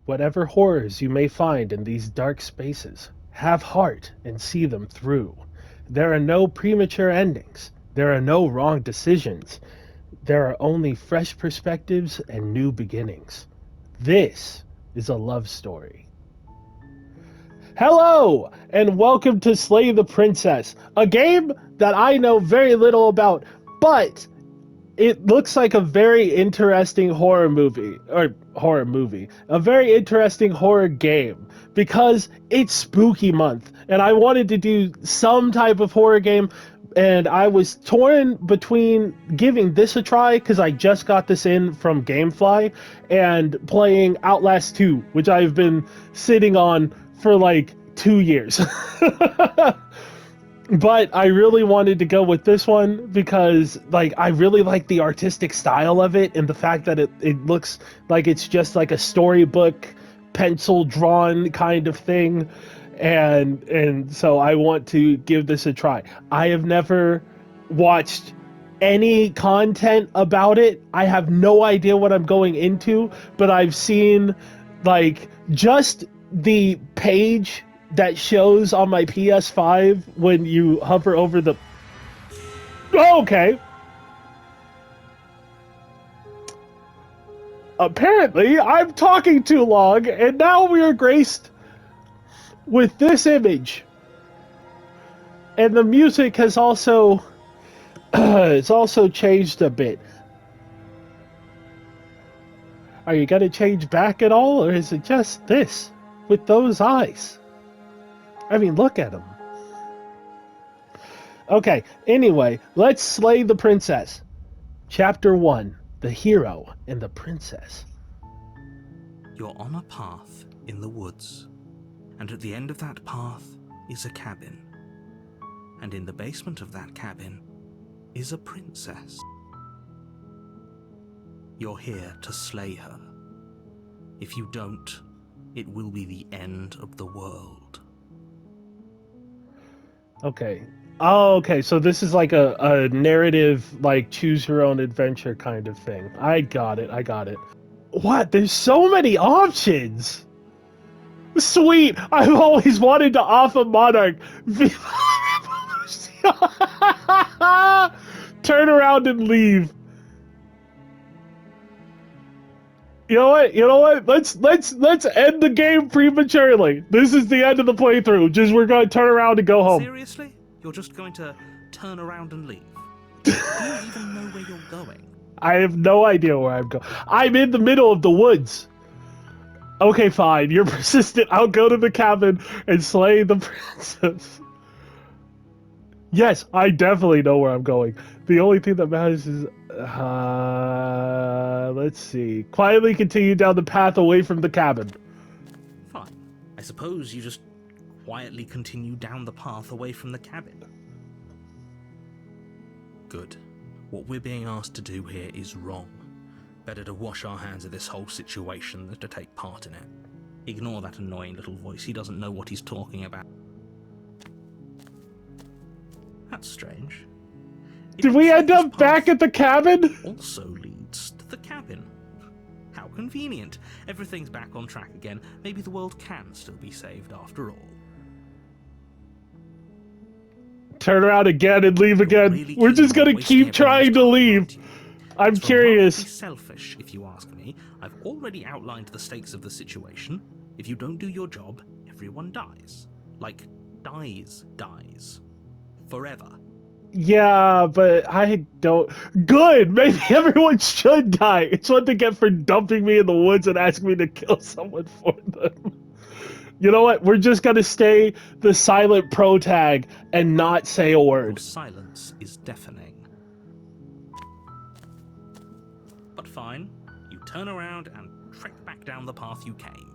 Whatever horrors you may find in these dark spaces, have heart and see them through. There are no premature endings. There are no wrong decisions. There are only fresh perspectives and new beginnings. This is a love story. Hello, and welcome to Slay the Princess, a game that I know very little about, but it looks like a very interesting a very interesting horror game because it's spooky month and I wanted to do some type of horror game, and I was torn between giving this a try because I just got this in from Gamefly and playing Outlast 2, which I've been sitting on for like 2 years. But I really wanted to go with this one because like I really like the artistic style of it and the fact that it looks like it's just like a storybook pencil drawn kind of thing, and so I want to give this a try. I have never watched any content about it. I have no idea what I'm going into, but I've seen like just the page that shows on my PS5 when you hover over the. Oh, okay. Apparently, I'm talking too long, and now we are graced with this image. And the music has also it's also changed a bit. Are you gonna change back at all, or is it just this with those eyes? I mean, look at them. Okay, anyway, let's slay the princess. Chapter 1, The Hero and the Princess. You're on a path in the woods, and at the end of that path is a cabin. And in the basement of that cabin is a princess. You're here to slay her. If you don't, it will be the end of the world. Okay. Oh, okay, so this is like a narrative, like choose your own adventure kind of thing. I got it. What? There's so many options! Sweet! I've always wanted to off a monarch. Turn around and leave. You know what? Let's end the game prematurely. This is the end of the playthrough. Just we're gonna turn around and go home. Seriously? You're just going to turn around and leave? Do you even know where you're going? I have no idea where I'm going. I'm in the middle of the woods. Okay, fine. You're persistent. I'll go to the cabin and slay the princess. Yes, I definitely know where I'm going. The only thing that matters is, let's see. Quietly continue down the path away from the cabin. Fine. I suppose you just quietly continue down the path away from the cabin. Good. What we're being asked to do here is wrong. Better to wash our hands of this whole situation than to take part in it. Ignore that annoying little voice. He doesn't know what he's talking about. That's strange. Did we end up back at the cabin? Also leads to the cabin. How convenient. Everything's back on track again. Maybe the world can still be saved after all. Turn around again and leave again. Really We're just gonna keep trying to leave. I'm curious. It's selfish, if you ask me. I've already outlined the stakes of the situation. If you don't do your job, everyone dies. Like, dies. Forever. Yeah, but I don't. Good! Maybe everyone should die. It's what they get for dumping me in the woods and asking me to kill someone for them. You know what? We're just gonna stay the silent pro tag and not say a word. Your silence is deafening. But fine, you turn around and trek back down the path you came.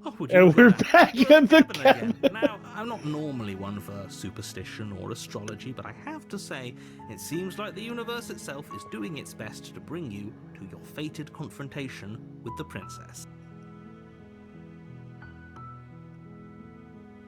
Oh, and we're back in the cabin. Now, I'm not normally one for superstition or astrology, but I have to say, it seems like the universe itself is doing its best to bring you to your fated confrontation with the princess.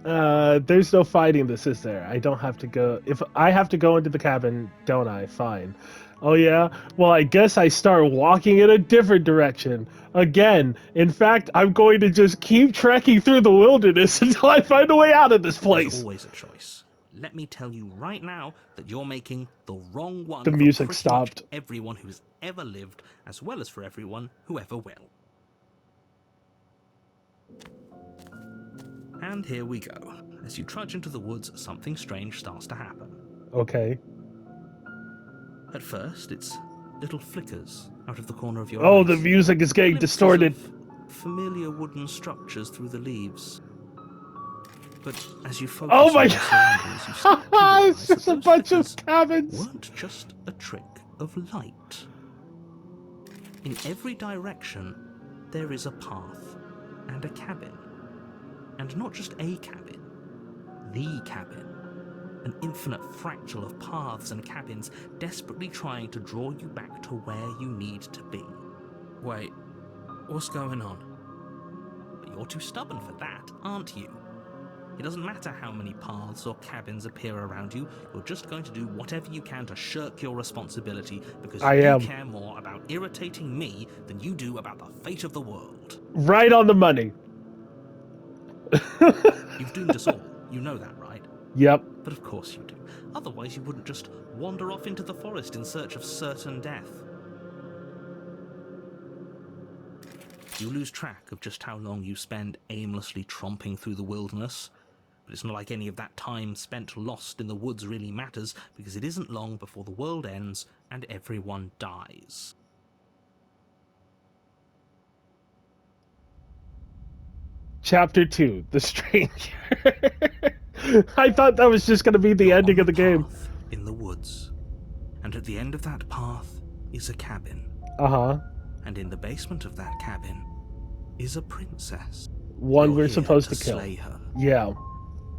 There's no fighting this, is there? I don't have to go. If I have to go into the cabin, don't I? Fine. Oh, yeah? Well, I guess I start walking in a different direction. Again. In fact, I'm going to just keep trekking through the wilderness until I find a way out of this There's place. always a choice. Let me tell you right now that you're making the wrong one The for music pretty stopped. much everyone who's ever lived, as well as for everyone who ever will. And here we go. As you trudge into the woods, something strange starts to happen. Okay. At first, it's little flickers out of the corner of your Oh, eyes. the music is getting Glimpses distorted. of familiar wooden structures through the leaves. But as you focus Oh my on your surroundings, you start to realize It's just that a those bunch of flickers cabins. weren't just a trick of light. In every direction, there is a path and a cabin. And not just a cabin, the cabin. An infinite fractal of paths and cabins desperately trying to draw you back to where you need to be. Wait, what's going on? But you're too stubborn for that, aren't you? It doesn't matter how many paths or cabins appear around you, you're just going to do whatever you can to shirk your responsibility because you care more about irritating me than you do about the fate of the world. Right on the money. You've doomed us all, you know that, right? Yep. But of course you do. Otherwise you wouldn't just wander off into the forest in search of certain death. You lose track of just how long you spend aimlessly tromping through the wilderness. But it's not like any of that time spent lost in the woods really matters, because it isn't long before the world ends and everyone dies. Chapter 2, The Stranger. I thought that was just going to be the ending of the game. Path in the woods. And at the end of that path is a cabin. Uh-huh. And in the basement of that cabin is a princess. One we're supposed to kill. Slay her. Yeah.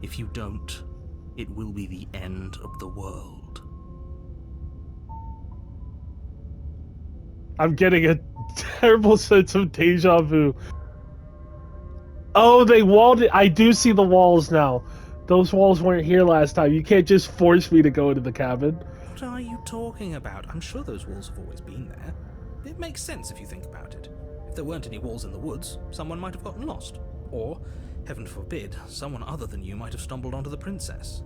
If you don't, it will be the end of the world. I'm getting a terrible sense of deja vu. Oh, they walled it. I do see the walls now. Those walls weren't here last time. You can't just force me to go into the cabin. What are you talking about? I'm sure those walls have always been there. It makes sense if you think about it. If there weren't any walls in the woods, someone might have gotten lost. Or, heaven forbid, someone other than you might have stumbled onto the princess.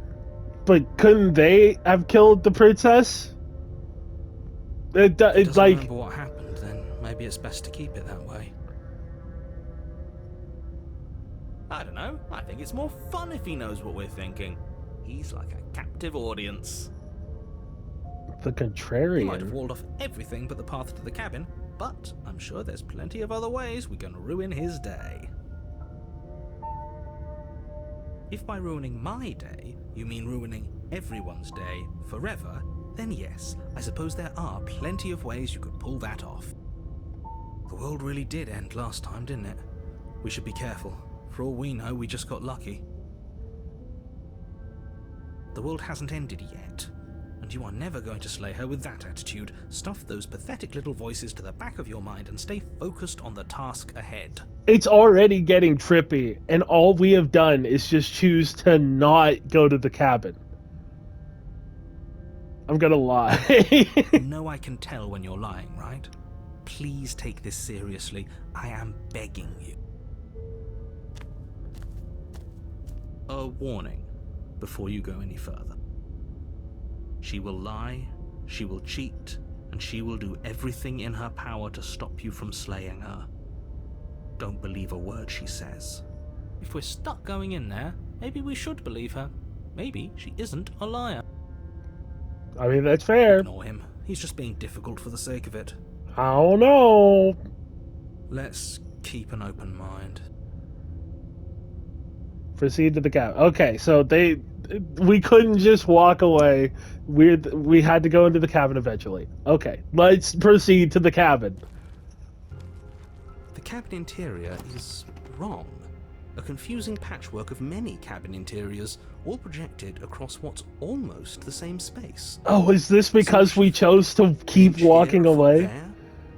But couldn't they have killed the princess? If he doesn't remember what happened, then maybe it's best to keep it that way. I don't know. I think it's more fun if he knows what we're thinking. He's like a captive audience. The contrarian. He might have walled off everything but the path to the cabin, but I'm sure there's plenty of other ways we can ruin his day. If by ruining my day, you mean ruining everyone's day forever, then yes, I suppose there are plenty of ways you could pull that off. The world really did end last time, didn't it? We should be careful. For all we know, we just got lucky. The world hasn't ended yet, and you are never going to slay her with that attitude. Stuff those pathetic little voices to the back of your mind and stay focused on the task ahead. It's already getting trippy, and all we have done is just choose to not go to the cabin. I'm gonna lie. You know I can tell when you're lying, right? Please take this seriously. I am begging you. A warning before you go any further. She will lie, she will cheat, and she will do everything in her power to stop you from slaying her. Don't believe a word she says. If we're stuck going in there, maybe we should believe her. Maybe she isn't a liar. I mean, that's fair. Ignore him. He's just being difficult for the sake of it. I don't know. Let's keep an open mind. Proceed to the cabin. Okay, so we couldn't just walk away. We had to go into the cabin eventually. Okay, let's proceed to the cabin. The cabin interior is wrong. A confusing patchwork of many cabin interiors, all projected across what's almost the same space. Oh, is this because we chose to keep walking away? There,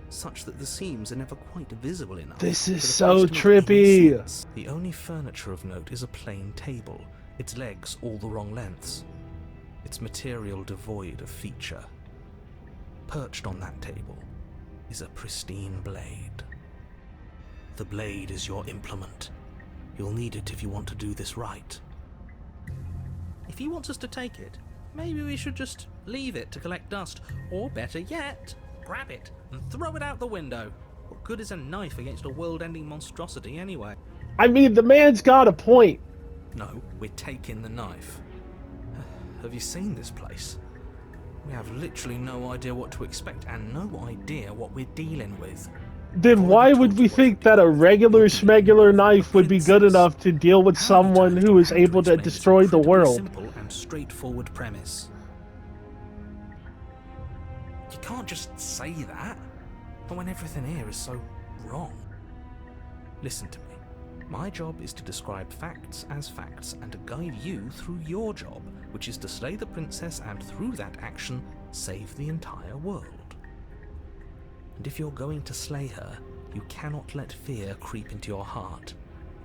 such that the seams are never quite visible enough. This is for the so place to make any trippy. sense. The only furniture of note is a plain table, its legs all the wrong lengths, its material devoid of feature. Perched on that table is a pristine blade. The blade is your implement. You'll need it if you want to do this right. If he wants us to take it, maybe we should just leave it to collect dust, or better yet, grab it and throw it out the window. What good is a knife against a world-ending monstrosity anyway? I mean, the man's got a point. No, we're taking the knife. Have you seen this place? We have literally no idea what to expect and no idea what we're dealing with. Then why would we think that a regular schmegular knife would be good enough to deal with someone who is able to destroy the world? Simple and straightforward premise. You can't just say that, but when everything here is so wrong. Listen to me. My job is to describe facts as facts and to guide you through your job, which is to slay the princess and through that action, save the entire world. And if you're going to slay her, you cannot let fear creep into your heart.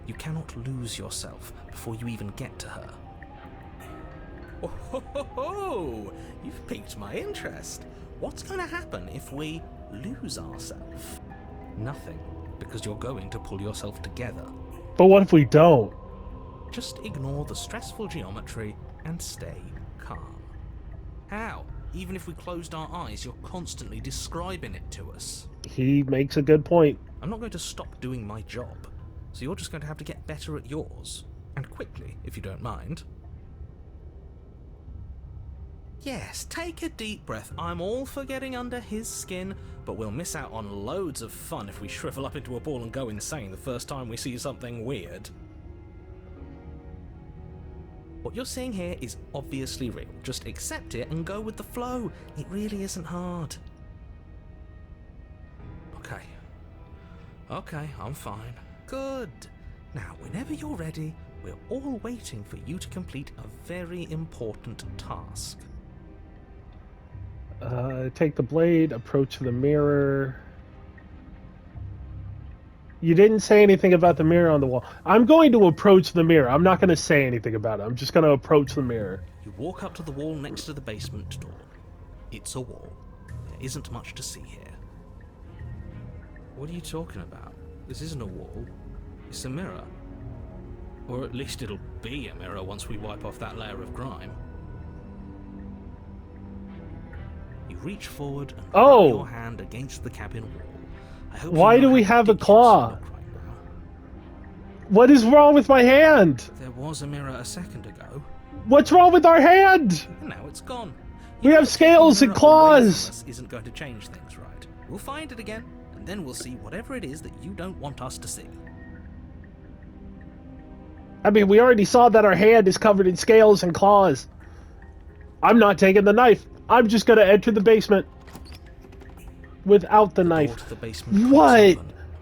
You cannot lose yourself before you even get to her. Oh, ho, ho, ho. You've piqued my interest. What's going to happen if we lose ourselves? Nothing, because you're going to pull yourself together. But what if we don't? Just ignore the stressful geometry and stay calm. How? Even if we closed our eyes, you're constantly describing it to us. He makes a good point. I'm not going to stop doing my job, so you're just going to have to get better at yours. And quickly, if you don't mind. Yes, take a deep breath. I'm all for getting under his skin, but we'll miss out on loads of fun if we shrivel up into a ball and go insane the first time we see something weird. What you're seeing here is obviously real. Just accept it and go with the flow. It really isn't hard. Okay, I'm fine. Good. Now, whenever you're ready, we're all waiting for you to complete a very important task. Take the blade, approach the mirror. You didn't say anything about the mirror on the wall. I'm going to approach the mirror. I'm not going to say anything about it. I'm just going to approach the mirror. You walk up to the wall next to the basement door. It's a wall. There isn't much to see here. What are you talking about? This isn't a wall. It's a mirror. Or at least it'll be a mirror once we wipe off that layer of grime. You reach forward and rub your hand against the cabin wall. I hope why do we have a claw? Right now. What is wrong with my hand? There was a mirror a second ago. What's wrong with our hand? And now it's gone. We have scales and claws. Isn't going to change things, right? We'll find it again, and then we'll see whatever it is that you don't want us to see. I mean, we already saw that our hand is covered in scales and claws. I'm not taking the knife. I'm just going to enter the basement without the knife. The basement what?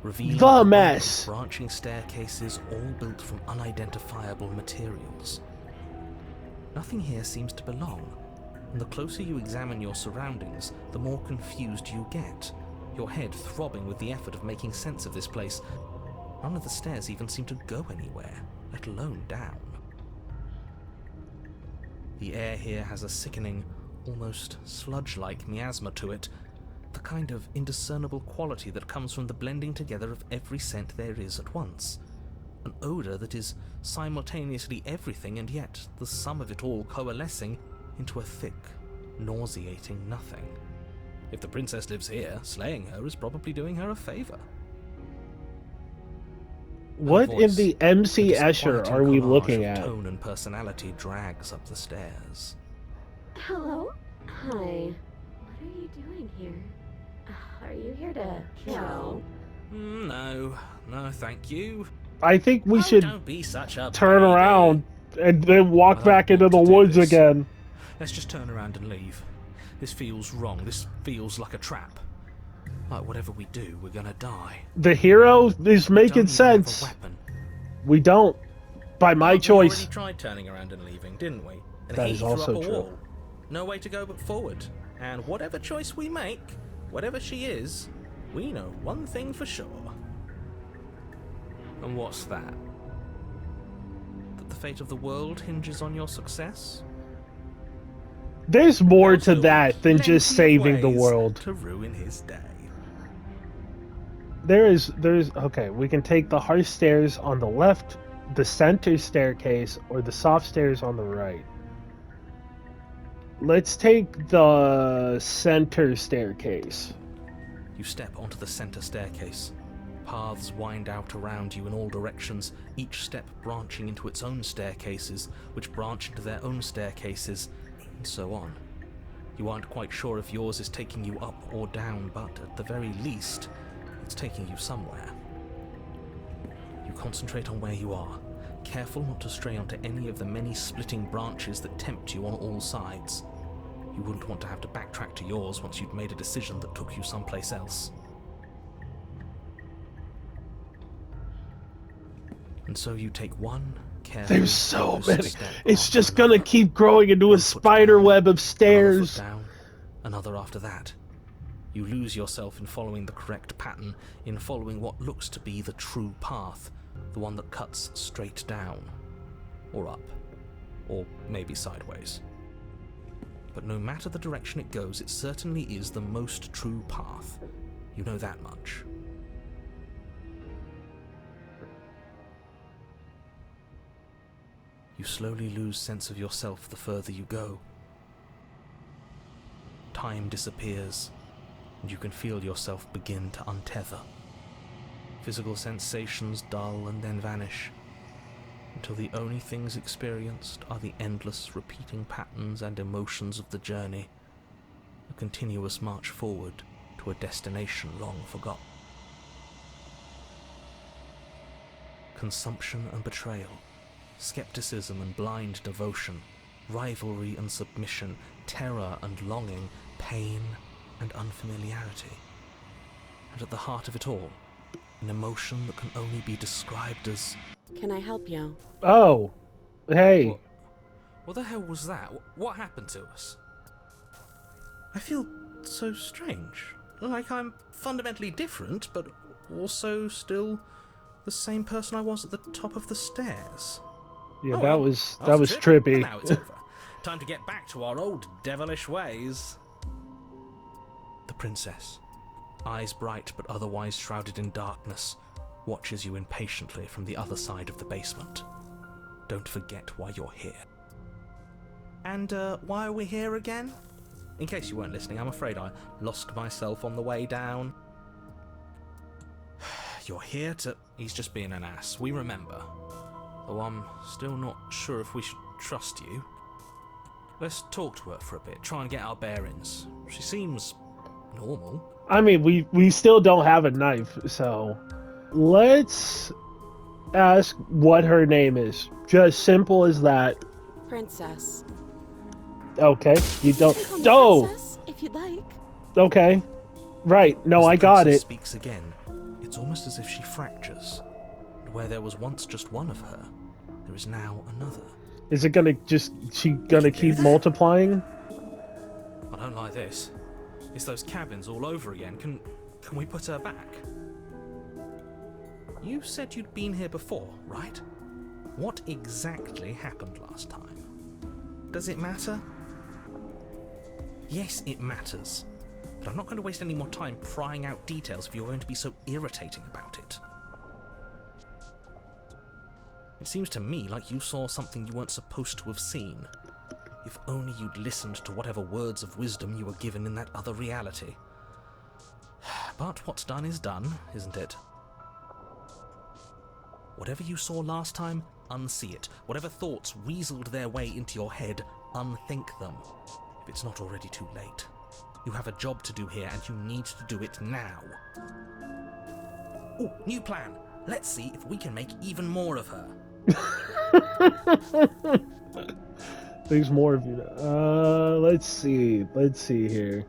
Open, the mess. Branching staircases all built from unidentifiable materials. Nothing here seems to belong, and the closer you examine your surroundings, the more confused you get, your head throbbing with the effort of making sense of this place. None of the stairs even seem to go anywhere, let alone down. The air here has a sickening, almost sludge-like miasma to it, the kind of indiscernible quality that comes from the blending together of every scent there is at once. An odour that is simultaneously everything and yet the sum of it all coalescing into a thick, nauseating nothing. If the princess lives here, slaying her is probably doing her a favour. What in the MC Escher are we looking at? Tone and personality drags up the stairs. Hello? Hi. What are you doing here? Are you here to kill? No, thank you. I think we should don't be such a turn baby. around and then walk back into the woods again. Let's just turn around and leave. This feels wrong. This feels like a trap. Like whatever we do, we're gonna die. The hero is making sense. Have a weapon. We don't. By my choice. We already tried turning around and leaving, didn't we? And that he is threw also up a true. wall. No way to go but forward. And whatever choice we make, whatever she is, we know one thing for sure. And what's that? That the fate of the world hinges on your success? There's more There'll to still be that than just plenty of saving the ways world. to ruin his day. There's okay, we can take the harsh stairs on the left, the center staircase, or the soft stairs on the right. Let's take the center staircase. You step onto the center staircase. Paths wind out around you in all directions, each step branching into its own staircases, which branch into their own staircases, and so on. You aren't quite sure if yours is taking you up or down, but at the very least, it's taking you somewhere. You concentrate on where you are, careful not to stray onto any of the many splitting branches that tempt you on all sides. You wouldn't want to have to backtrack to yours once you'd made a decision that took you someplace else. And so you take one careful, There's so focused many. step It's after just gonna another. keep growing into a One foot spider down, web of Another stairs. foot down, another after that. You lose yourself in following the correct pattern, in following what looks to be the true path, the one that cuts straight down, or up, or maybe sideways. But no matter the direction it goes, it certainly is the most true path. You know that much. You slowly lose sense of yourself the further you go. Time disappears, and you can feel yourself begin to untether. Physical sensations dull and then vanish, until the only things experienced are the endless repeating patterns and emotions of the journey, a continuous march forward to a destination long forgotten. Consumption and betrayal, skepticism and blind devotion, rivalry and submission, terror and longing, pain and unfamiliarity. And at the heart of it all, an emotion that can only be described as... Can I help you? Oh, hey. What the hell was that? What happened to us? I feel so strange. Like I'm fundamentally different, but also still the same person I was at the top of the stairs. Yeah, Oh, that well, was trippy. trippy. Now it's over. Time to get back to our old devilish ways. The princess, eyes bright but otherwise shrouded in darkness, watches you impatiently from the other side of the basement. Don't forget why you're here. And why are we here again? In case you weren't listening, I'm afraid I lost myself on the way down. You're here to... He's just being an ass, we remember. Though I'm still not sure if we should trust you. Let's talk to her for a bit, try and get our bearings. She seems normal. I mean, we still don't have a knife, so let's ask what her name is. Just simple as that. Princess. Okay, you don't. You can call me Oh, Princess, if you'd like. okay, right. No, As the I got princess it. Speaks again. It's almost as if she fractures. And where there was once just one of her, there is now another. Is it gonna just? She gonna keep multiplying? I don't like this. It's those cabins all over again. Can we put her back? You said you'd been here before, right? What exactly happened last time? Does it matter? Yes, it matters. But I'm not going to waste any more time prying out details if you're going to be so irritating about it. It seems to me like you saw something you weren't supposed to have seen. If only you'd listened to whatever words of wisdom you were given in that other reality. But what's done is done, isn't it? Whatever you saw last time, unsee it. Whatever thoughts weaseled their way into your head, unthink them. If it's not already too late. You have a job to do here, and you need to do it now. Oh, new plan. Let's see if we can make even more of her. There's more of you. Let's see here.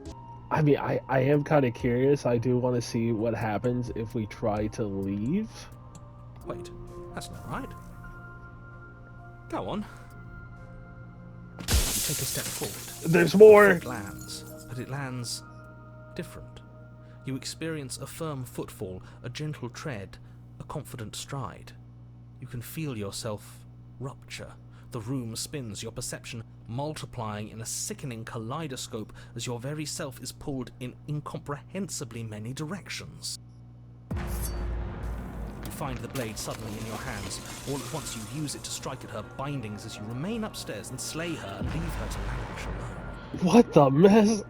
I mean, I am kind of curious. I do want to see what happens if we try to leave. Wait, that's not right. Go on. You take a step forward. There's more. It lands, but it lands different. You experience a firm footfall, a gentle tread, a confident stride. You can feel yourself rupture. The room spins, your perception multiplying in a sickening kaleidoscope as your very self is pulled in incomprehensibly many directions. You find the blade suddenly in your hands. All at once you use it to strike at her bindings as you remain upstairs and slay her and leave her to languish alone. What the mess?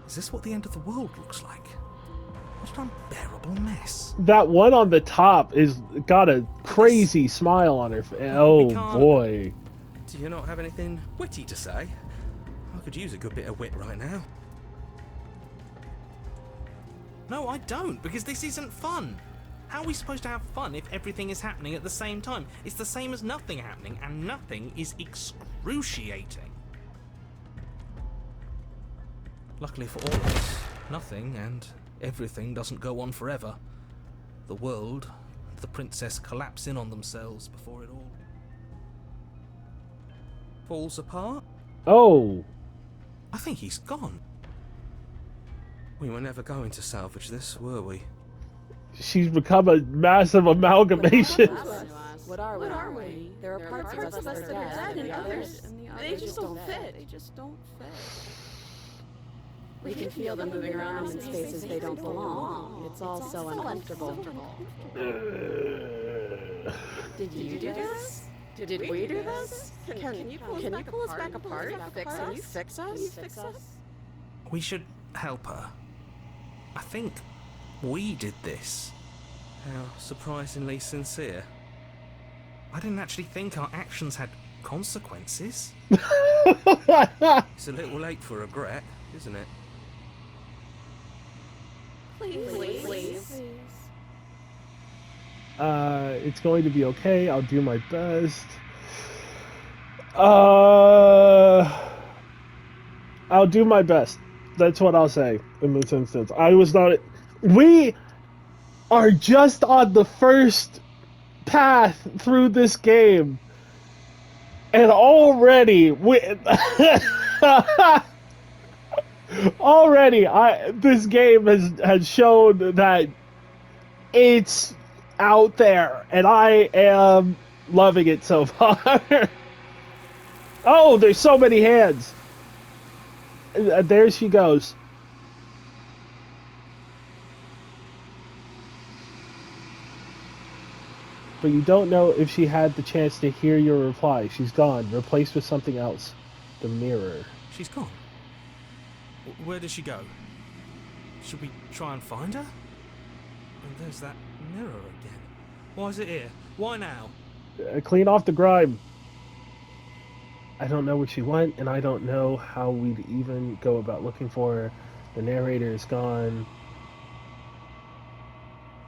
Is this what the end of the world looks like? What an unbearable mess. That one on the top is got a crazy smile on her face. Oh boy. Do you not have anything witty to say? I could use a good bit of wit right now. No, I don't, because this isn't fun. How are we supposed to have fun if everything is happening at the same time? It's the same as nothing happening, and nothing is excruciating. Luckily for all of us, nothing and everything doesn't go on forever. The world and the princess collapse in on themselves before it all falls apart. Oh. I think he's gone. We were never going to salvage this, were we? She's become a massive amalgamation. What are we? There are parts of us that are dead, and the others, they just don't fit. We can feel them moving around in spaces they don't belong. It's all so uncomfortable. Did you do this? Did we do this? Can you pull us back apart? Can you fix us? We should help her. I think we did this. How surprisingly sincere. I didn't actually think our actions had consequences. It's a little late for regret, isn't it? Please. It's going to be okay. I'll do my best. I'll do my best. That's what I'll say in this instance. I was not. We are just on the first path through this game, and already this game has shown that it's out there, and I am loving it so far. Oh, there's so many hands. There she goes. But you don't know if she had the chance to hear your reply. She's gone, replaced with something else. The mirror. She's gone. Where did she go? Should we try and find her? And there's that mirror again. Why is it here? Why now? Clean off the grime. I don't know where she went, and I don't know how we'd even go about looking for her. The narrator is gone.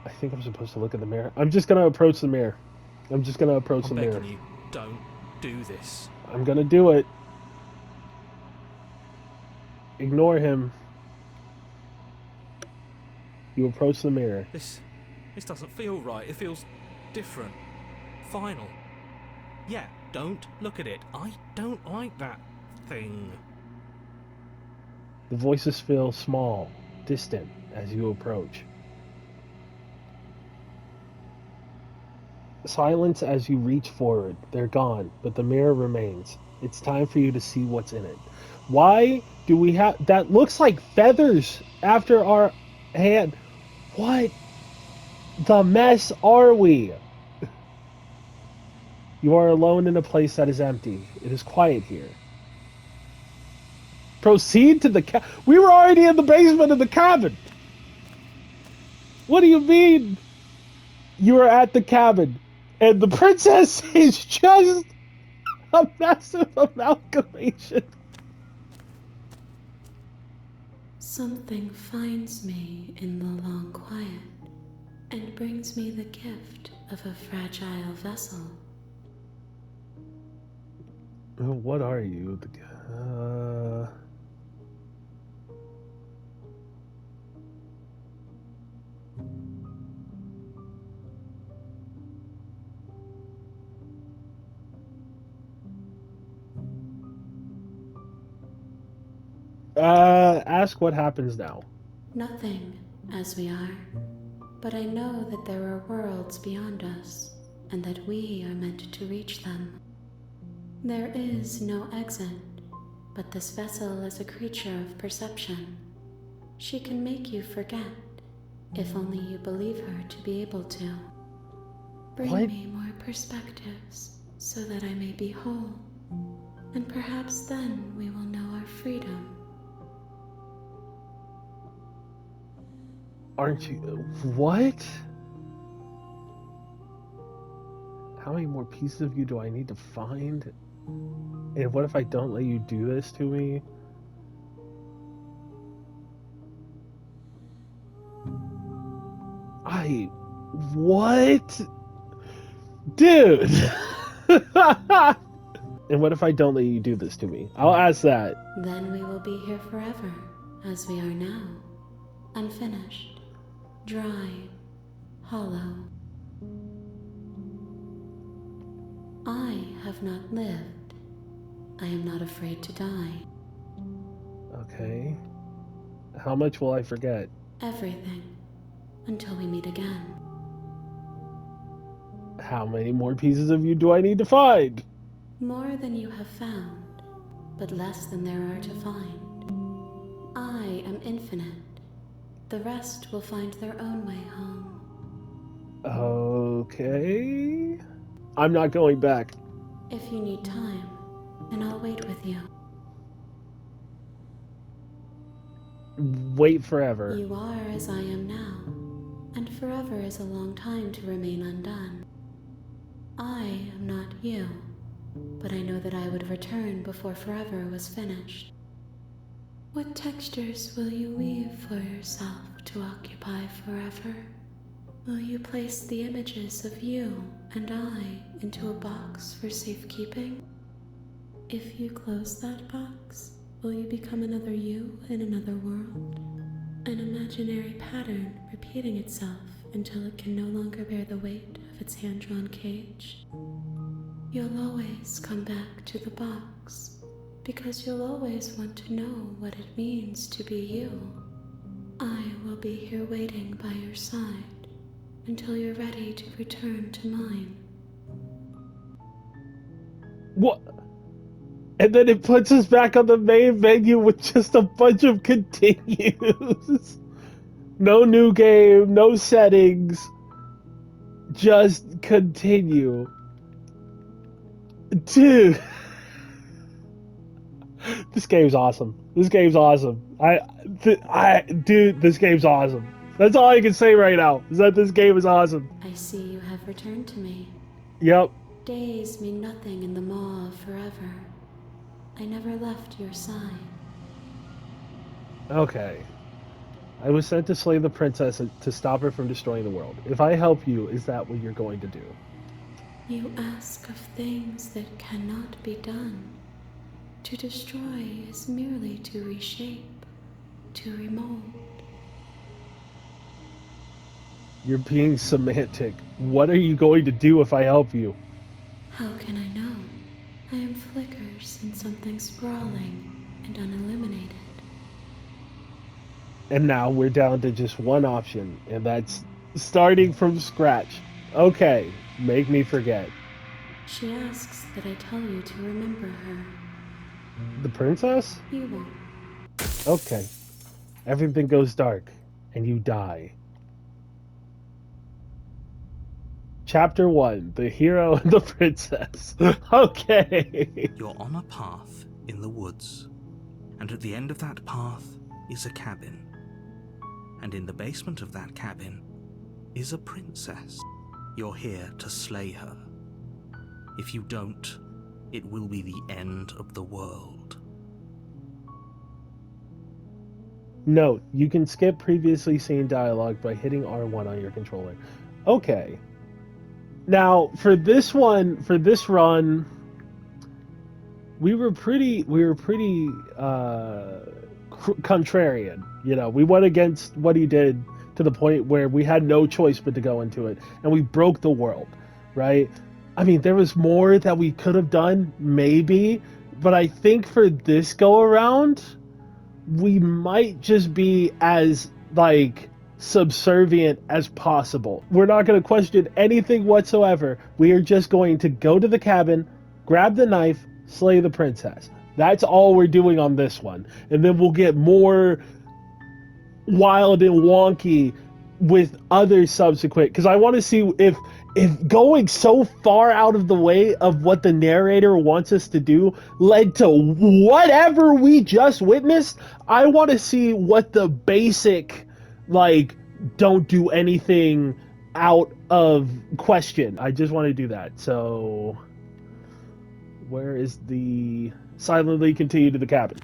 I think I'm supposed to look at the mirror. I'm just going to approach the mirror. I'm begging you, don't do this. I'm going to do it. Ignore him. You approach the mirror. This doesn't feel right. It feels different. Final. Yeah, don't look at it. I don't like that thing. The voices feel small, distant as you approach. Silence as you reach forward. They're gone, but the mirror remains. It's time for you to see what's in it. Why do we have... That looks like feathers after our hand. What the mess are we? You are alone in a place that is empty. It is quiet here. Proceed to the We were already in the basement of the cabin. What do you mean? You are at the cabin, and the princess is just a massive amalgamation. Something finds me in the long quiet and brings me the gift of a fragile vessel. What are you? Ask what happens now. Nothing, as we are. But I know that there are worlds beyond us, and that we are meant to reach them. There is no exit, but this vessel is a creature of perception. She can make you forget, if only you believe her to be able to. Bring What? me more perspectives, so that I may be whole, and perhaps then we will know our freedom. Aren't you? What? How many more pieces of you do I need to find? And what if I don't let you do this to me? What? Dude! And what if I don't let you do this to me? I'll ask that. Then we will be here forever, as we are now, unfinished, dry, hollow. I have not lived. I am not afraid to die. Okay. How much will I forget? Everything, until we meet again. How many more pieces of you do I need to find? More than you have found, but less than there are to find. I am infinite. The rest will find their own way home. Okay. I'm not going back. If you need time, then I'll wait with you. Wait forever. You are as I am now, and forever is a long time to remain undone. I am not you, but I know that I would return before forever was finished. What textures will you weave for yourself to occupy forever? Will you place the images of you and I into a box for safekeeping? If you close that box, will you become another you in another world? An imaginary pattern repeating itself until it can no longer bear the weight of its hand-drawn cage? You'll always come back to the box, because you'll always want to know what it means to be you. I will be here waiting by your side until you're ready to return to mine. What? And then it puts us back on the main menu with just a bunch of continues. No new game, no settings. Just continue. Dude. This game's awesome. This game's awesome. Dude, this game's awesome. That's all I can say right now, is that this game is awesome. I see you have returned to me. Yep. Days mean nothing in the maw of forever. I never left your side. Okay. I was sent to slay the princess to stop her from destroying the world. If I help you, is that what you're going to do? You ask of things that cannot be done. To destroy is merely to reshape, to remold. You're being semantic. What are you going to do if I help you? How can I know? I am flickers in something sprawling and unilluminated. And now we're down to just one option, and that's starting from scratch. Okay, make me forget. She asks that I tell you to remember her. The princess? You won't. Okay. Everything goes dark, and you die. Chapter 1, The Hero and the Princess. Okay. You're on a path in the woods, and at the end of that path is a cabin. And in the basement of that cabin is a princess. You're here to slay her. If you don't, it will be the end of the world. Note, you can skip previously seen dialogue by hitting R1 on your controller. Okay. Now, for this run, we were pretty contrarian. You know, we went against what he did to the point where we had no choice but to go into it, and we broke the world, right? I mean, there was more that we could have done, maybe, but I think for this go around, we might just be as, like, subservient as possible. We're not going to question anything whatsoever. We are just going to go to the cabin, grab the knife, slay the princess. That's all we're doing on this one. And then we'll get more wild and wonky with other subsequent, because I want to see if going so far out of the way of what the narrator wants us to do led to whatever we just witnessed. I want to see what the basic, like, don't do anything out of question. I just want to do that. So where is the silently continue to the cabin?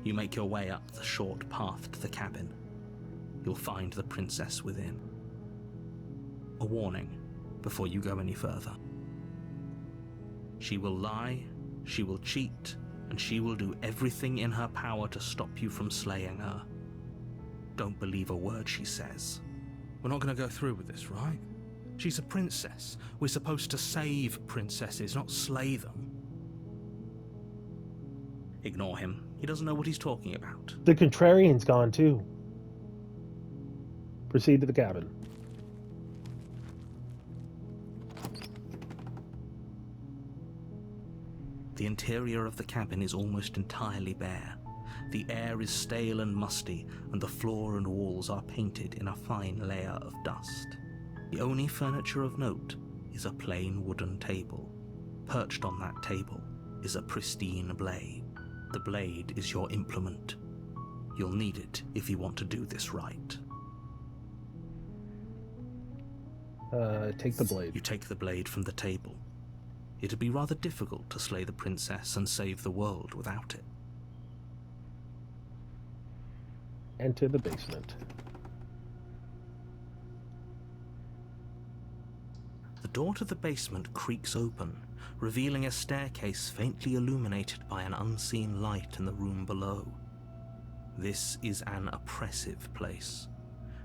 You make your way up the short path to the cabin. You'll find the princess within. A warning before you go any further. She will lie, she will cheat, and she will do everything in her power to stop you from slaying her. Don't believe a word she says. We're not going to go through with this, right? She's a princess. We're supposed to save princesses, not slay them. Ignore him. He doesn't know what he's talking about. The contrarian's gone too. Proceed to the cabin. The interior of the cabin is almost entirely bare. The air is stale and musty, and the floor and walls are painted in a fine layer of dust. The only furniture of note is a plain wooden table. Perched on that table is a pristine blade. The blade is your implement. You'll need it if you want to do this right. Take the blade. You take the blade from the table. It'd be rather difficult to slay the princess and save the world without it. Enter the basement. The door to the basement creaks open, revealing a staircase faintly illuminated by an unseen light in the room below. This is an oppressive place.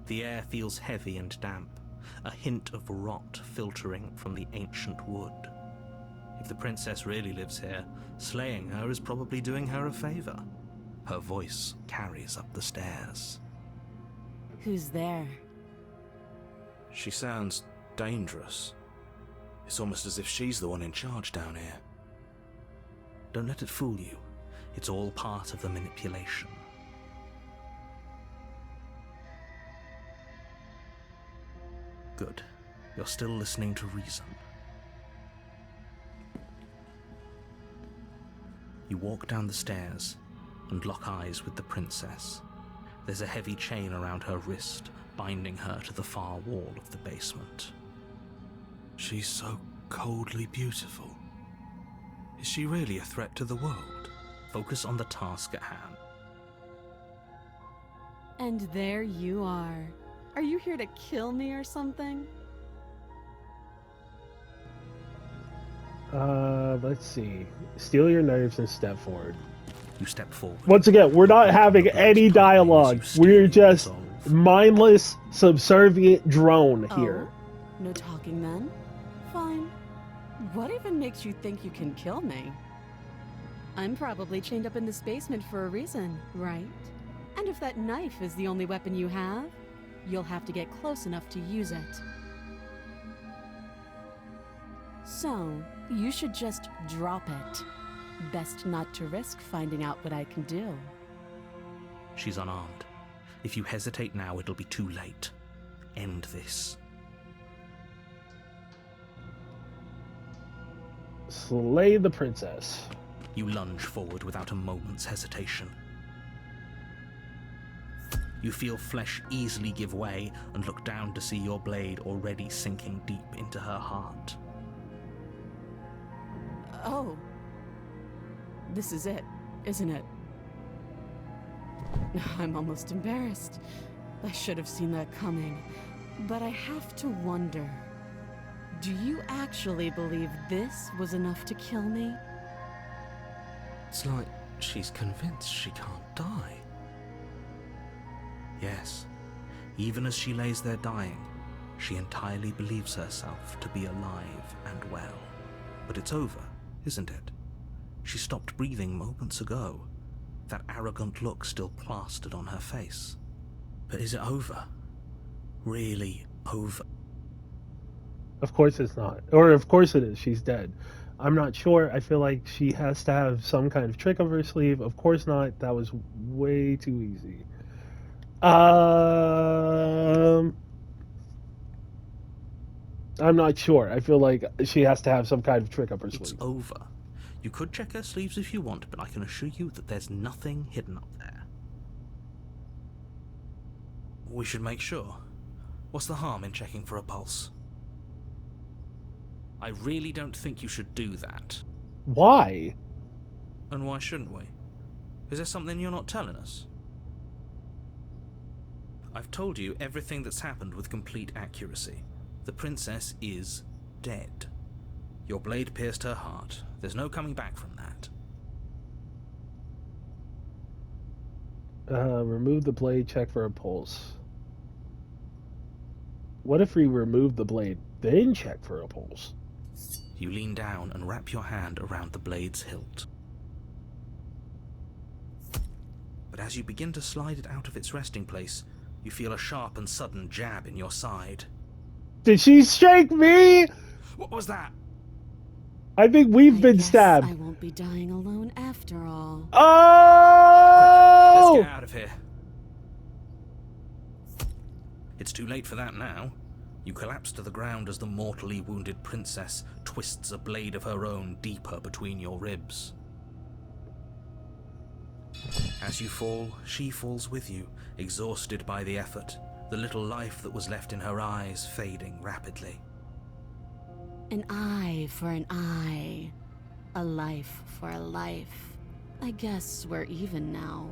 The air feels heavy and damp, a hint of rot filtering from the ancient wood. If the princess really lives here, slaying her is probably doing her a favor. Her voice carries up the stairs. Who's there? She sounds dangerous. It's almost as if she's the one in charge down here. Don't let it fool you. It's all part of the manipulation. Good. You're still listening to reason. You walk down the stairs and lock eyes with the princess. There's a heavy chain around her wrist, binding her to the far wall of the basement. She's so coldly beautiful. Is she really a threat to the world? Focus on the task at hand. And there you are. Are you here to kill me or something? Let's see. Steal your nerves and step forward. You step forward. Once again, we're not having any dialogue. We're just mindless, subservient drone here. Oh, no talking then? Fine. What even makes you think you can kill me? I'm probably chained up in this basement for a reason, right? And if that knife is the only weapon you have, you'll have to get close enough to use it. So, you should just drop it. Best not to risk finding out what I can do. She's unarmed. If you hesitate now, it'll be too late. End this. Slay the princess. You lunge forward without a moment's hesitation. You feel flesh easily give way and look down to see your blade already sinking deep into her heart. Oh. This is it, isn't it? I'm almost embarrassed. I should have seen that coming. But I have to wonder, do you actually believe this was enough to kill me? It's like she's convinced she can't die. Yes, even as she lays there dying, she entirely believes herself to be alive and well. But it's over, isn't it? She stopped breathing moments ago. that arrogant look still plastered on her face. But is it over? Really over? Of course it's not. Or of course it is. She's dead. I'm not sure. I feel like she has to have some kind of trick up her sleeve. Of course not. That was way too easy. I'm not sure. I feel like she has to have some kind of trick up her sleeve. It's over. You could check her sleeves if you want, but I can assure you that there's nothing hidden up there. We should make sure. What's the harm in checking for a pulse? I really don't think you should do that. Why? And why shouldn't we? Is there something you're not telling us? I've told you everything that's happened with complete accuracy. The princess is dead. Your blade pierced her heart. There's no coming back from that. Remove the blade, check for a pulse. What if we remove the blade, then check for a pulse? You lean down and wrap your hand around the blade's hilt. But as you begin to slide it out of its resting place, you feel a sharp and sudden jab in your side. Did she shake me? What was that? I think we've been guess stabbed. I won't be dying alone after all. Oh! Let's get out of here. It's too late for that now. You collapse to the ground as the mortally wounded princess twists a blade of her own deeper between your ribs. As you fall, she falls with you, exhausted by the effort, the little life that was left in her eyes fading rapidly. An eye for an eye. A life for a life. I guess we're even now.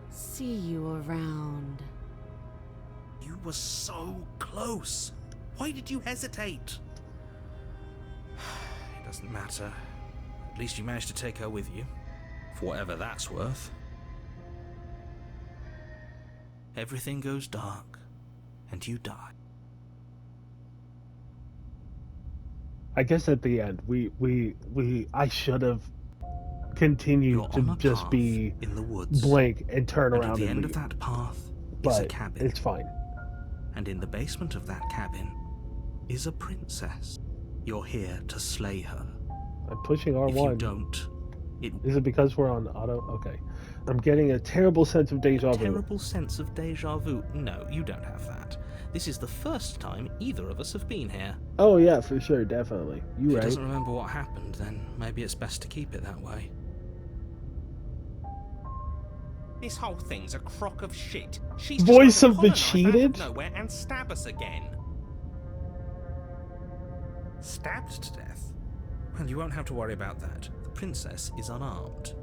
See you around. You were so close. Why did you hesitate? It doesn't matter. At least you managed to take her with you. For whatever that's worth. Everything goes dark, and you die. I guess at the end, I should have continued You're on to a just path be in the woods, blank and turn and around at the and end leave. of that path is But a cabin. it's fine. And in the basement of that cabin is a princess. You're here to slay her. I'm pushing R1. If you don't, it Is it because we're on auto? Okay. I'm getting a terrible sense of deja vu. terrible sense of deja vu. No, you don't have that. This is the first time either of us have been here. Oh yeah, for sure, definitely. If You he right. doesn't remember what happened, then maybe it's best to keep it that way. This whole thing's a crock of shit. She's Voice just of the gonna colonise out cheated? of nowhere and stab us again. Stabbed to death? Well, you won't have to worry about that. The princess is unarmed.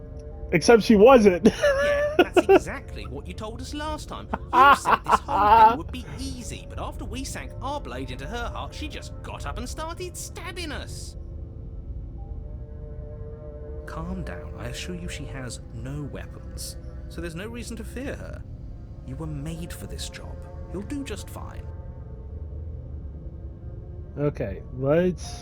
Except she wasn't. Yeah, that's exactly what you told us last time. You said this whole thing would be easy, but after we sank our blade into her heart, she just got up and started stabbing us. Calm down. I assure you she has no weapons, so there's no reason to fear her. You were made for this job. You'll do just fine. Okay, let's...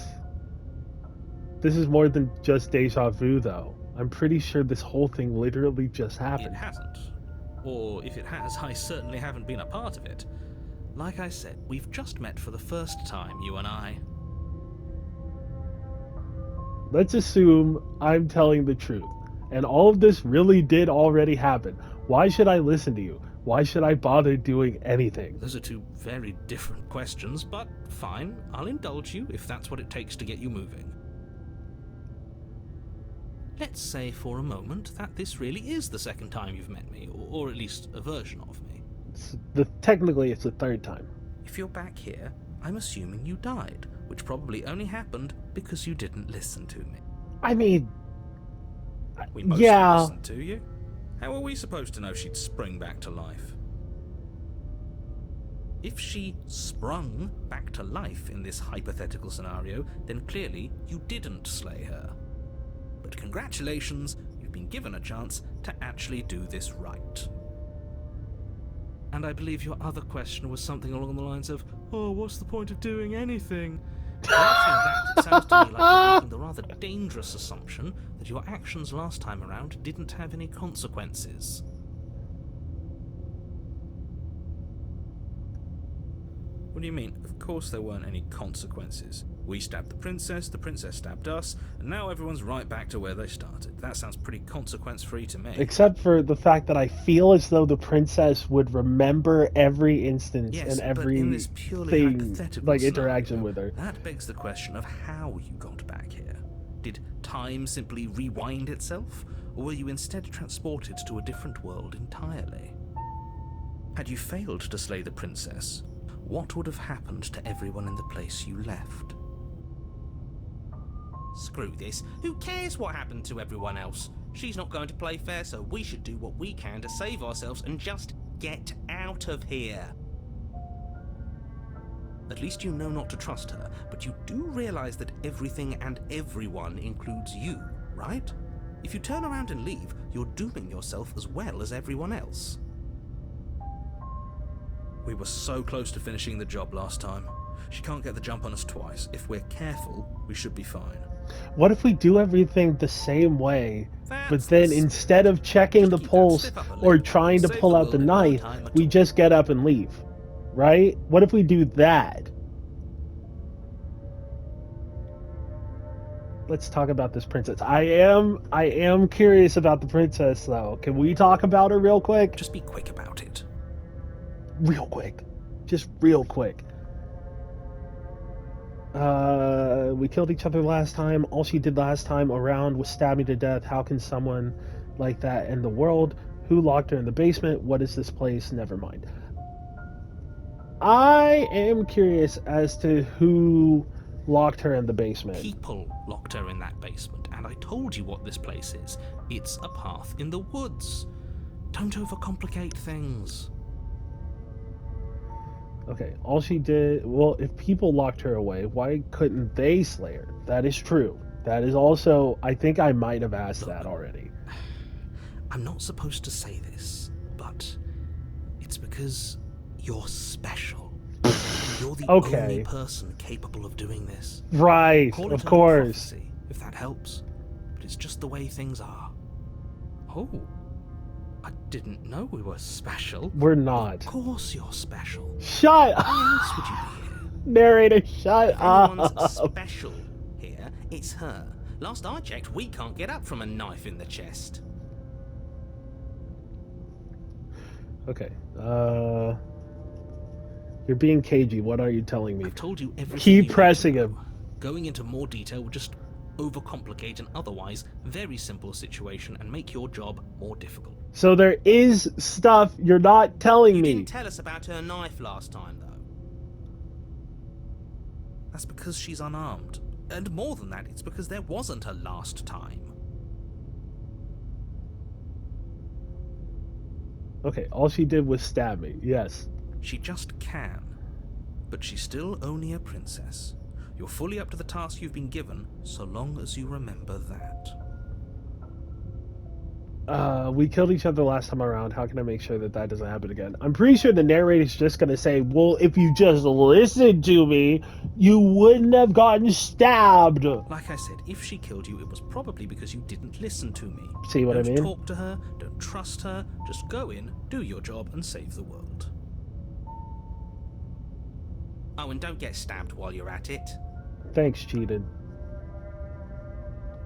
This is more than just deja vu, though. I'm pretty sure this whole thing literally just It happened. hasn't. Or if it has, I certainly haven't been a part of it. Like I said, we've just met for the first time, you and I. Let's assume I'm telling the truth, and all of this really did already happen. Why should I listen to you? Why should I bother doing anything? Those are two very different questions, but fine, I'll indulge you if that's what it takes to get you moving. Let's say for a moment that this really is the second time you've met me, or at least a version of me. Technically, it's the third time. If you're back here, I'm assuming you died, which probably only happened because you didn't listen to me. I mean, We mostly yeah. listened to you. How were we supposed to know she'd spring back to life? If she sprung back to life in this hypothetical scenario, then clearly you didn't slay her. But congratulations, you've been given a chance to actually do this right. And I believe your other question was something along the lines of, oh, what's the point of doing anything? Watching that, it sounds to me like you're making the rather dangerous assumption that your actions last time around didn't have any consequences. What do you mean? Of course there weren't any consequences. We stabbed the princess stabbed us, and now everyone's right back to where they started. That sounds pretty consequence-free to me. Except for the fact that I feel as though the princess would remember every instance Yes, and but in this purely everything, hypothetical like, scenario, interaction with her. that begs the question of how you got back here. Did time simply rewind itself, or were you instead transported to a different world entirely? Had you failed to slay the princess, what would have happened to everyone in the place you left? Screw this. Who cares what happened to everyone else? She's not going to play fair, so we should do what we can to save ourselves and just get out of here. At least you know not to trust her, but you do realize that everything and everyone includes you, right? If you turn around and leave, you're dooming yourself as well as everyone else. We were so close to finishing the job last time. She can't get the jump on us twice. If we're careful, we should be fine. What if we do everything the same way, but That's then the instead of checking Just the keep that pulse stiff upper or lip. trying to Save pull the out the world in no knife, time at we all. just get up and leave? Right? What if we do that? Let's talk about this princess. I am curious about the princess though. Can we talk about her real quick? Just be quick about it. Real quick. Just real quick. We killed each other last time. All she did last time around was stab me to death. How can someone like that end the world? Who locked her in the basement? What is this place? Never mind. I am curious as to who locked her in the basement. People locked her in that basement, and I told you what this place is. It's a path in the woods. Don't overcomplicate things. Okay, all she did... Well, if people locked her away, why couldn't they slay her? That is true. That is also... I think I might have asked that already. I'm not supposed to say this, but it's because you're special. You're the Okay. only person capable of doing this. Right, Call it of a course. prophecy, if that helps. But it's just the way things are. Oh, I didn't know we were special. We're not. Of course you're special. Shut Why up! else would you be here? Narrator, shut If anyone's up! special here, it's her. Last I checked, we can't get up from a knife in the chest. Okay, You're being cagey. What are you telling me? I've told you everything. Keep you need to pressing know. him. Going into more detail would just overcomplicate an otherwise very simple situation and make your job more difficult. So there is stuff you're not telling You me. didn't tell us about her knife last time, though. That's because she's unarmed. And more than that, it's because there wasn't a last time. Okay, all she did was stab me. Yes. She just can. But she's still only a princess. You're fully up to the task you've been given, so long as you remember that. We killed each other last time around. How can I make sure that that doesn't happen again? I'm pretty sure the narrator's just gonna say, well, if you just listened to me, you wouldn't have gotten stabbed. Like I said, if she killed you, it was probably because you didn't listen to me. See what I Don't mean? talk to her, don't trust her, just go in, do your job, and save the world. Oh, and don't get stabbed while you're at it. Thanks, cheated.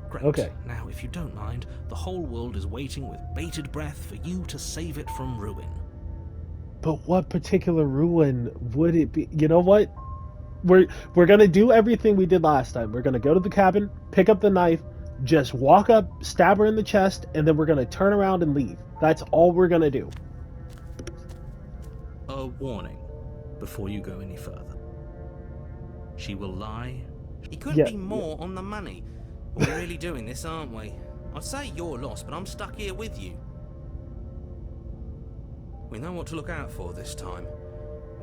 Great. Okay. Now, if you don't mind, the whole world is waiting with bated breath for you to save it from ruin. But what particular ruin would it be? You know what? We're gonna do everything we did last time. We're gonna go to the cabin, pick up the knife, just walk up, stab her in the chest, and then we're gonna turn around and leave. That's all we're gonna do. A warning before you go any further. She will lie. You couldn't be more on the money. We're really doing this, aren't we? I'd say you're lost, but I'm stuck here with you. We know what to look out for this time.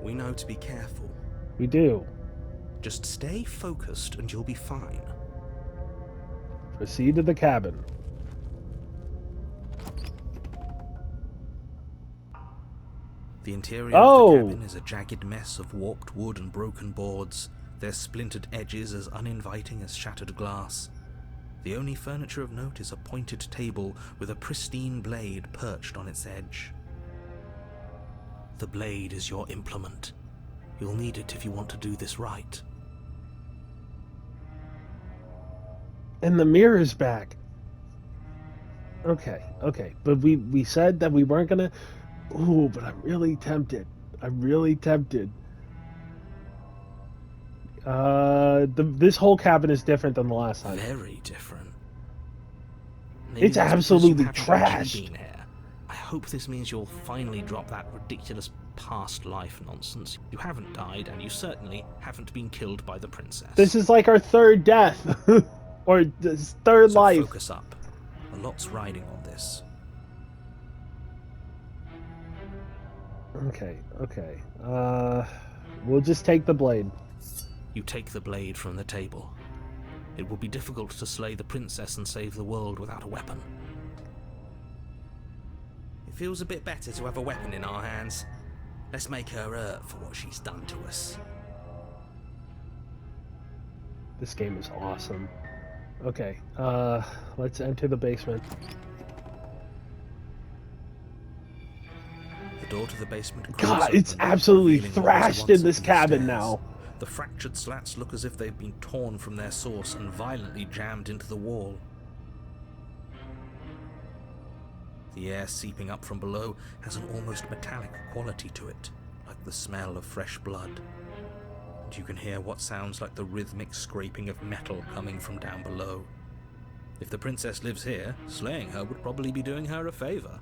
We know to be careful. We do. Just stay focused and you'll be fine. Proceed to the cabin. The interior Oh! of the cabin is a jagged mess of warped wood and broken boards. their splintered edges as uninviting as shattered glass. The only furniture of note is a pointed table with a pristine blade perched on its edge. The blade is your implement. You'll need it if you want to do this right. And the mirror's back. Okay. But we said that we weren't gonna... Ooh, but I'm really tempted. This whole cabin is different than the last time. Very different. It's absolutely trashed. Been here. I hope this means you'll finally drop that ridiculous past life nonsense. You haven't died, and you certainly haven't been killed by the princess. This is like our third death. Or this third life. Focus up. A lot's riding on this. Okay. We'll just take the blade. You take the blade from the table. It will be difficult to slay the princess and save the world without a weapon. It feels a bit better to have a weapon in our hands. Let's make her hurt for what she's done to us. This game is awesome. Okay, let's enter the basement. The door to the basement. God, it's absolutely thrashed in this cabin now. The fractured slats look as if they've been torn from their source and violently jammed into the wall. The air seeping up from below has an almost metallic quality to it, like the smell of fresh blood. And you can hear what sounds like the rhythmic scraping of metal coming from down below. If the princess lives here, slaying her would probably be doing her a favor.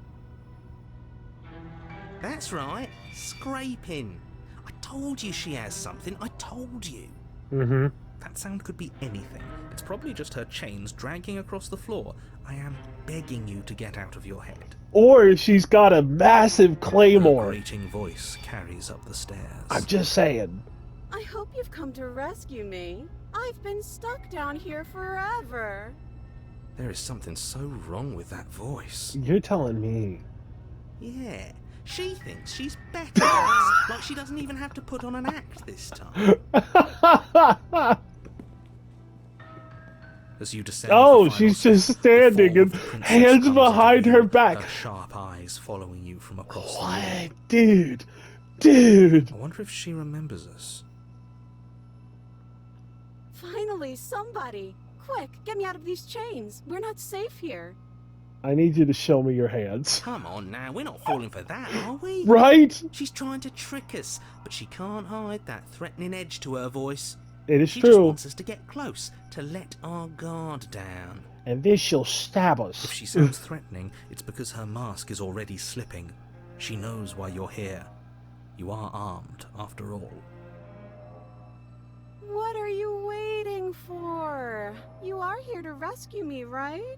That's right, scraping. I told you she has something, I told you. Mm-hmm. That sound could be anything. It's probably just her chains dragging across the floor. I am begging you to get out of your head. Or she's got a massive claymore. Her grating voice carries up the stairs. I'm just saying. I hope you've come to rescue me. I've been stuck down here forever. There is something so wrong with that voice. You're telling me. Yeah, she thinks she's better than us. Like she doesn't even have to put on an act this time. As you descend Oh, the final she's just step, standing the and form of the princess hands comes behind into her view, back. Her sharp eyes following you from across the What? room. Dude. I wonder if she remembers us. Finally, somebody! Quick, get me out of these chains. We're not safe here. I need you to show me your hands. Come on now, we're not falling for that, are we? Right? She's trying to trick us, but she can't hide that threatening edge to her voice. It is She just true. wants us to get close, to let our guard down. And this she'll stab us. If she sounds threatening, it's because her mask is already slipping. She knows why you're here. You are armed, after all. What are you waiting for? You are here to rescue me, right?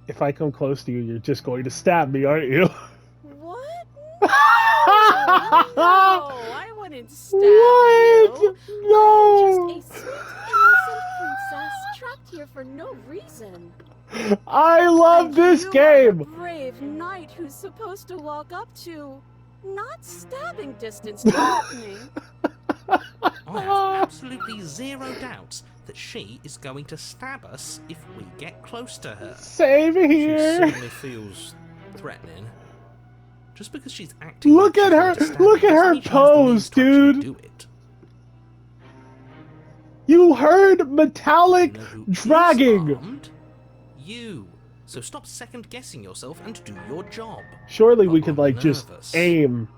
If I come close to you, you're just going to stab me, aren't you? What? No, I wouldn't stab you. No! I'm just a sweet, innocent princess trapped here for no reason. I love And this you game! are a brave knight who's supposed to walk up to, not stabbing distance to help me. I have absolutely zero doubts that she is going to stab us if we get close to her. Save She here! certainly feels threatening. Just because she's acting Look like at she's her- going to stab look you at doesn't her mean she has the means pose, to actually dude. do it. You heard metallic You know who is dragging! Armed? You. So stop second guessing yourself and do your job. Surely we But could, I'm like, just nervous. aim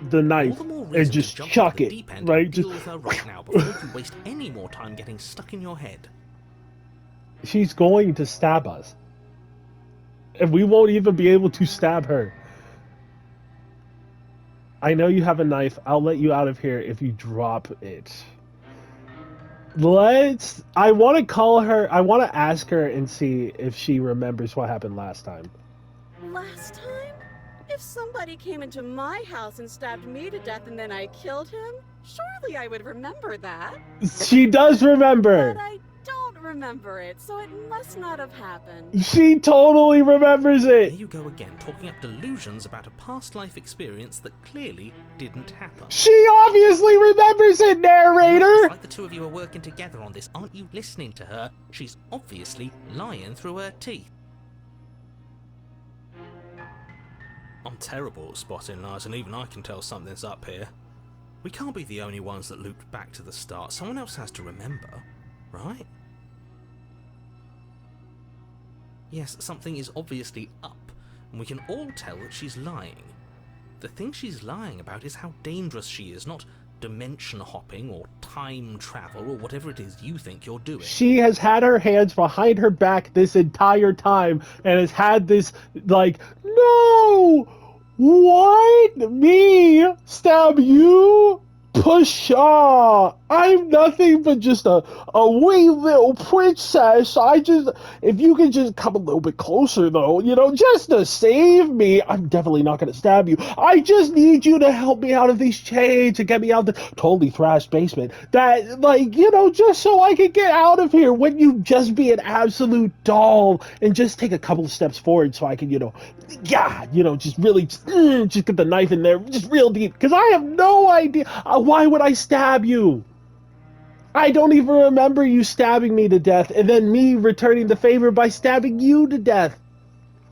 the All knife the more and reason just to jump chuck into it, the deep end right? and Just deal with her right now before you waste any more time getting stuck in your head. she's going to stab us. And we won't even be able to stab her. I know you have a knife. I'll let you out of here if you drop it. I want to call her. I want to ask her and see if she remembers what happened last time. Last time? If somebody came into my house and stabbed me to death and then I killed him, surely I would remember that. She does remember. But I don't remember it, so it must not have happened. She totally remembers There it. you go again, talking up delusions about a past life experience that clearly didn't happen. She obviously remembers it, It's narrator. like the two of you are working together on this. Aren't you listening to her? She's obviously lying through her teeth. I'm terrible at spotting lies, and even I can tell something's up here. We can't be the only ones that looped back to the start. Someone else has to remember, right? Yes, something is obviously up, and we can all tell that she's lying. The thing she's lying about is how dangerous she is, not dimension hopping or time travel or whatever it is you think you're doing. She has had her hands behind her back this entire time and has had this, like, no! What? Me? Stab you? Pshaw! I'm nothing but just a wee little princess. If you could just come a little bit closer, though, just to save me. I'm definitely not going to stab you. I just need you to help me out of these chains and get me out of the totally thrashed basement. Just so I can get out of here. Wouldn't you just be an absolute doll and just take a couple of steps forward so I can, just really just get the knife in there just real deep? Because I have no idea. Why would I stab you? I don't even remember you stabbing me to death and then me returning the favor by stabbing you to death.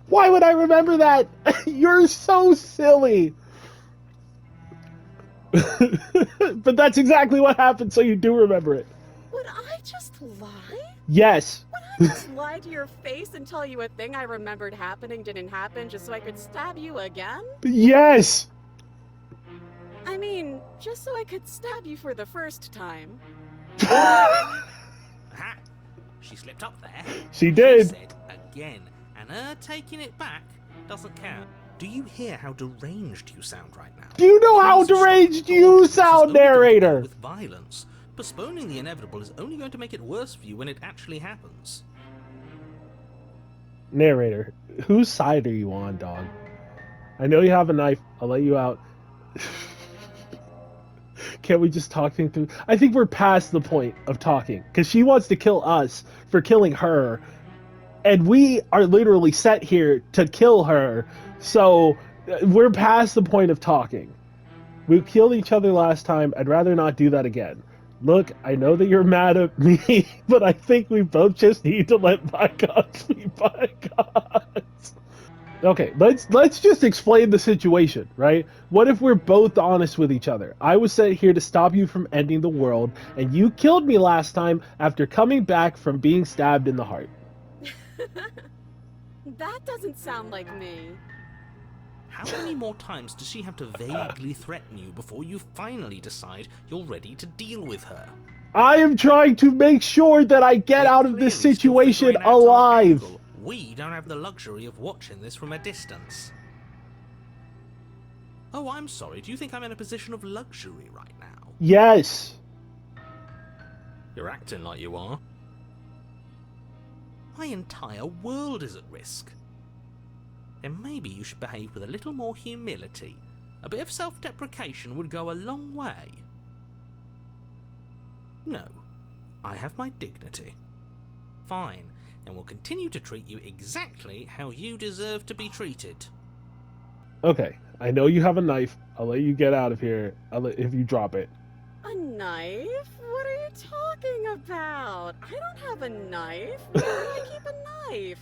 Why would I remember that? You're so silly. But that's exactly what happened, so you do remember it. Would I just lie? Yes. Would I just lie to your face and tell you a thing I remembered happening didn't happen just so I could stab you again? Yes. I mean, just so I could stab you for the first time. Aha! She slipped up there. She did. She said again, and her taking it back doesn't count. Do you hear how deranged you sound right now? Do you know how Please deranged stop you talking. This is sound, only going to narrator? end with violence. Postponing the inevitable is only going to make it worse for you when it actually happens. Narrator, whose side are you on, dog? I know you have a knife. I'll let you out. Can't we just talk things through? I think we're past the point of talking because she wants to kill us for killing her, and we are literally set here to kill her. So we're past the point of talking. We killed each other last time. I'd rather not do that again. Look, I know that you're mad at me, but I think we both just need to let bygones be bygones. Okay, let's just explain the situation, right? What if we're both honest with each other? I was sent here to stop you from ending the world, and you killed me last time after coming back from being stabbed in the heart. That doesn't sound like me. How many more times does she have to vaguely threaten you before you finally decide you're ready to deal with her? I am trying to make sure that I get out of this Clearly still situation figuring out our alive. angle. We don't have the luxury of watching this from a distance. Oh, I'm sorry. Do you think I'm in a position of luxury right now? Yes. You're acting like you are. My entire world is at risk. Then maybe you should behave with a little more humility. A bit of self-deprecation would go a long way. No, I have my dignity. Fine, and will continue to treat you exactly how you deserve to be treated. Okay, I know you have a knife. I'll let you get out of here if you drop it. A knife? What are you talking about? I don't have a knife. Where do I keep a knife?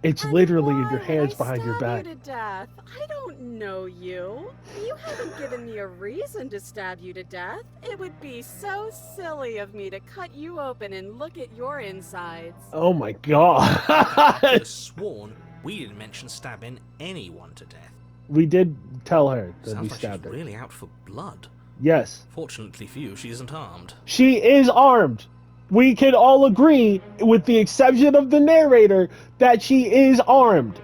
It's And literally in why your would hands I behind your stab back. you to death? I don't know you. You haven't given me a reason to stab you to death. It would be so silly of me to cut you open and look at your insides. Oh my god. I could have sworn we didn't mention stabbing anyone to death. We did tell her that we Sounds like stabbed she's her. really out for blood. Yes. Fortunately for you, she isn't armed. She is armed. We can all agree, with the exception of the narrator, that she is armed.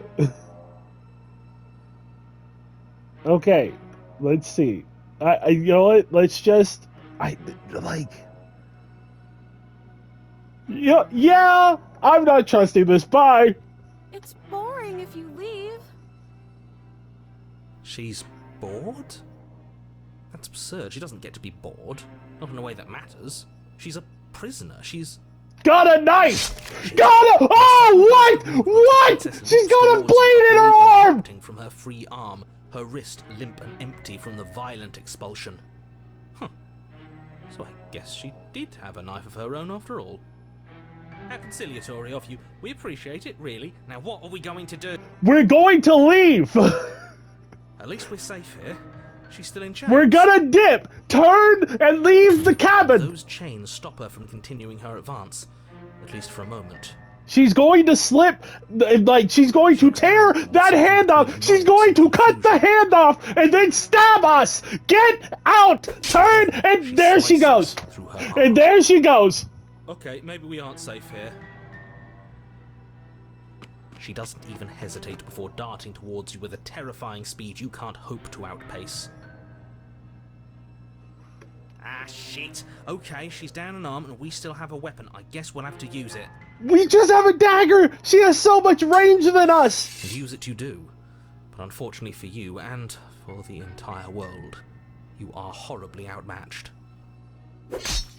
Okay, let's see. You know what? Let's just... Yeah, I'm not trusting this. Bye. It's boring if you leave. She's bored? That's absurd. She doesn't get to be bored. Not in a way that matters. She's a prisoner. She's got a knife! Got a... Oh, what? What? She's got a blade in her arm! From her free arm, her wrist limp and empty from the violent expulsion. Huh. So I guess she did have a knife of her own after all. How conciliatory of you. We appreciate it, really. Now what are we going to do? We're going to leave! At least we're safe here. She's still in chains. We're gonna dip, turn, and leave the cabin! Those chains stop her from continuing her advance. At least for a moment. She's going to slip, like, she's going to tear that hand off. She's going to cut the hand off and then stab us. Get out, turn, and there she goes. And there she goes. Okay, maybe we aren't safe here. She doesn't even hesitate before darting towards you with a terrifying speed you can't hope to outpace. Ah, shit. Okay, she's down an arm and we still have a weapon. I guess we'll have to use it. We just have a dagger. She has so much range than us. And use it you do. But unfortunately for you, and for the entire world, you are horribly outmatched.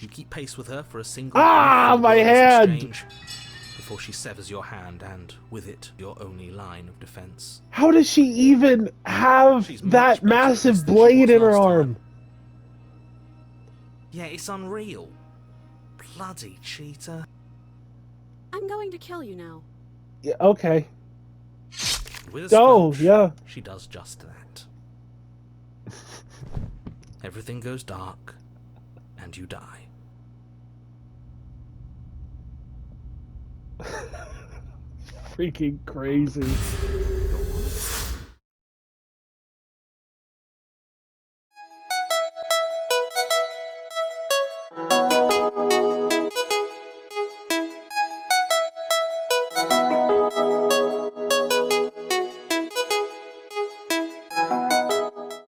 You keep pace with her for a single my hand! exchange before she severs your hand and, with it, your only line of defense. How does she even have that massive blade in her arm? Yeah, it's unreal. Bloody cheater. I'm going to kill you now. Yeah, okay. With a Oh, scratch, yeah. she does just that. Everything goes dark, and you die. Freaking crazy.